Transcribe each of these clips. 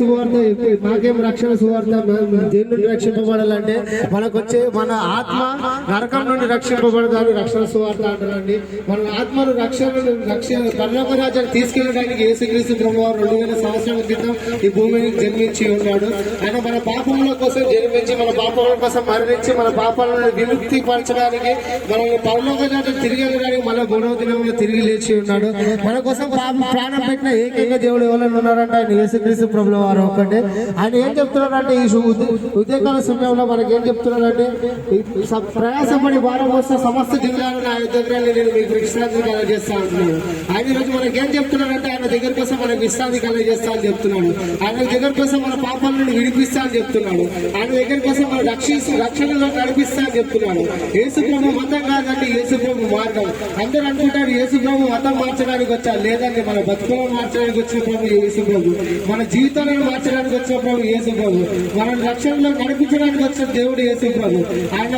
సువార్త మాకేం రక్షణ సువార్త దేని నుండి రక్షింపబడాలంటే మనకు వచ్చే మన ఆత్మ నరకం నుండి రక్షింపబడతారు రక్షణ సువార్త అంటారండి. మన ఆత్మను రక్షణ పరలోక రాజ్యాన్ని తీసుకెళ్ళడానికి యేసుక్రీస్తు ప్రభువారు 2000 సంవత్సరాల క్రితం ఈ భూమిని జన్మించి ఉన్నాడు. ఆయన మన పాపముల కోసం జన్మించి మన పాపముల కోసం మరణించి మన పాపాలను విముక్తి పరచడానికి మనల్ని పరలోక రాజ్యాన్ని తిరిగి వెళ్ళడానికి మన 3వ దినంలో తిరిగి లేచి ఉన్నాడు. మన కోసం ప్రాణం పెట్టిన ఏకైక దేవుడు ఎవరైనా ఉన్నారంటే ఆయన యేసుక్రీస్తు ప్రభుల వారు ఒక్కటే. ఆయన ఏం చెప్తున్నారంటే ఈ ఉదయకాల సమయంలో మనకి ఏం చెప్తున్నారంటే ప్రయాసపడి వారం వస్తే సమస్త జిల్లాలను ఆయన దగ్గర నేను మీకు విశ్రాంతి కలగజేస్తా అంటున్నాను. ఆయన ఈరోజు మనకి ఏం చెప్తున్నారంటే ఆయన దగ్గర కోసం మనకు విశ్రాంతి కలగజేస్తా అని చెప్తున్నాడు. ఆయన దగ్గర కోసం మన పాపాల నుండి విడిపిస్తా అని చెప్తున్నాడు. ఆయన దగ్గర కోసం మన రక్షణలో నడిపిస్తా అని చెప్తున్నాడు. యేసు ప్రభు మతం కాదంటే యేసు ప్రభు మార్గం. అందరూ అనుకుంటారు యేసు ప్రభు మతం మార్చడానికి వచ్చారు, లేదంటే మన బతుకులను మార్చడానికి వచ్చిన ప్రభు యేసు ప్రభు, మన జీవితాలను మార్చడానికి వచ్చిన ప్రభు యేసు ప్రభు, మన రక్షణలో నడిపించడానికి వచ్చిన దేవుడు యేసు ప్రభు. ఆయన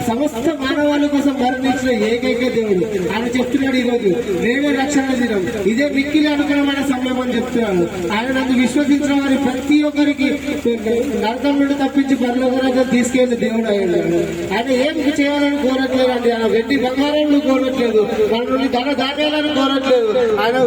సమస్త మానవాళి కోసం మరణించిన ఏకైక దేవుడు. ఆయన చెప్తున్నాడు ఈరోజు నేనే రక్షణ దినం, ఇదే మిక్కిలి అనుకూలమైన సమయం అని చెప్తున్నాడు. ఆయన నన్ను విశ్వసించిన వారి ప్రతి ఒక్కరికి నరకం నుండి తప్పించి పరలోక రాజ్యం తీసుకెళ్లి దేవుడు అయ్యాడు. ఆయన ఏం చేయాలని కోరట్లేదు అండి. ఆయన వెండి బంగారాలను కోరట్లేదు, మన నుండి ధాన్యాలను కోరట్లేదు, ఆయన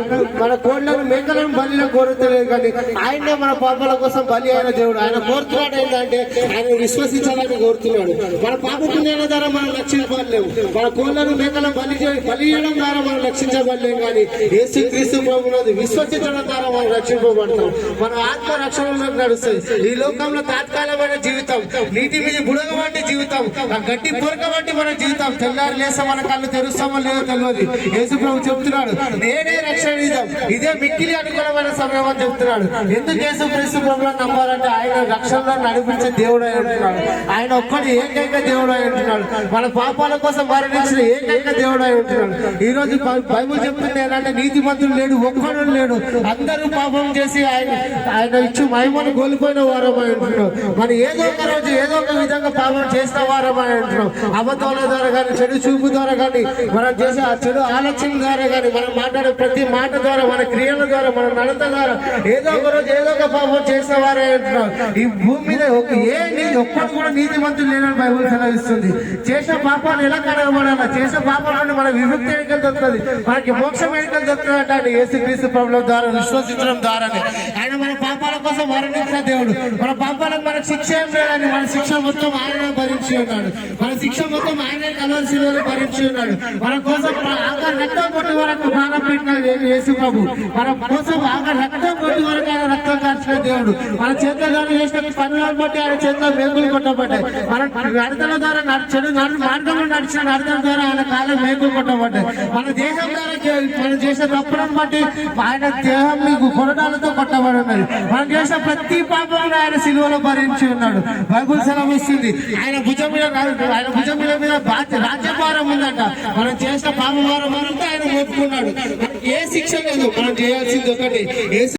మన కోళ్లను మేకలను బలిని కోరట్లేదు. కానీ ఆయనే మన పాపాల కోసం బలి అయిన దేవుడు. ఆయన కోరుతున్నాడు ఏంటంటే ఆయన విశ్వసించాలని కోరుతున్నాడు. మన పాప పుణ్యాల ద్వారా మనం రక్షించబడలేము, మన కోళ్లను మేకలను బలి చేయడం ద్వారా మనం రక్షించబడలేము. కానీ యేసుక్రీస్తు ప్రభువును విశ్వసించడం ద్వారా మనం రక్షింపబడతాం. మన ఆత్మ రక్షణలో నడుస్తుంది. ఈ లోకంలో తాత్కాలికమైన జీవితం, నీటి మీద బుడగ వంటి జీవితం, గట్టి పొరక వంటి మన జీవితం. తెల్లారి లేసా మన కళ్ళు తెరుస్తామో లేదో తెలియదు. యేసు ప్రభు చెప్తున్నాడు నేనే రక్షణ ఇద్దాం, ఇదే మిక్కిలి అనుకూలమైన సమయం అని చెప్తున్నాడు. ఎందుకు యేసుక్రీస్తు ప్రభువును నమ్మాలంటే ఆయన రక్షణలో నడిపించే దేవుడు అయి ఉంటున్నాడు. ఆయన ఒక్కడు ఏకైక దేవుడు అయి ఉంటున్నాడు. మన పాపాల కోసం మరణించిన ఏకైక దేవుడు అయి ఉంటున్నాడు. ఈ రోజు బైబుల్ చెప్తుంది ఏంటంటే నీతిమంతుడు లేడు, ఒక్కడు లేడు, అందరూ పాపం చేసి ఆయన ఇచ్చు మహిమను కోల్పోయిన వారం అయి ఉంటున్నాం. మరి ఏదో ఒక రోజు ఏదో ఒక విధంగా పాపం చేసిన వారం అయి ఉంటున్నాం. అబద్ధాల ద్వారా కానీ, చెడు చూపు ద్వారా కానీ, మనం చేసే ఆ చెడు ఆలోచన ద్వారా కానీ, మనం మాట్లాడే ప్రతి మాట ద్వారా, మన క్రియల ద్వారా, మన నడత ద్వారా ఏదో ఒక రోజు ఏదో ఒక పాపం చేసిన వారే ఉంటున్నాం. ఈ భూమి మీద ఒక్కడు కూడా నీతిమంతులు లేనని బైబుల్ సెలవిస్తుంది. చేసిన పాపాలు ఎలా కడగబడాలా, చేసిన పాపాల నుండి మన విముక్తి ఎన్నికలు దొరుకుతుంది, మనకి మోక్షం ఎన్నికలు దొరుకుతుంది అంటే యేసుక్రీస్తు ప్రభువుల ద్వారా విశ్వసించడం ద్వారానే. ఆయన మన పాపాల కోసం మరణించిన దేవుడు. మన పాపాలకు మనకు శిక్ష ఏం లేదని, మన శిక్ష మొత్తం ఆయన భరించి ఉన్నాడు. మన శిక్ష మొత్తం ఆయన కలవలసిన భరించి ఉన్నాడు. మన కోసం రక్తం కొట్టి వరకు ప్రాణం పెట్టిన యేసు ప్రభు. మన కోసం రక్తం కొట్టి వరకు ఆయన రక్తం కార్చిన దేవుడు. మన చేతులు చేసిన పనులను బట్టి ఆయన చేతిలో మేకులు కొట్టబడ్డాయి. మన నడతల ద్వారా చెడు మార్గంలో నడిచిన నడతల ద్వారా ఆయన కాళ్ళ మేకులు కొట్టబడ్డాయి. మన దేశం ద్వారా మనం చేసిన తప్పులను బట్టి ఆయన దేహం మీకు కొరడాలతో కొట్టబడి ఉన్నది. మనం చేసిన ప్రతి పాపంలో ఆయన సిలువలో భరించి ఉన్నాడు. బైబుల్ సెలవిస్తుంది ఆయన భుజం మీద రాజ్యభారం ఉందంట. మనం చేసిన పాప భారం అంతా ఆయన మోపుకున్నాడు. ఏ శిక్ష లేదు, మనం చేయాల్సింది ఒకటి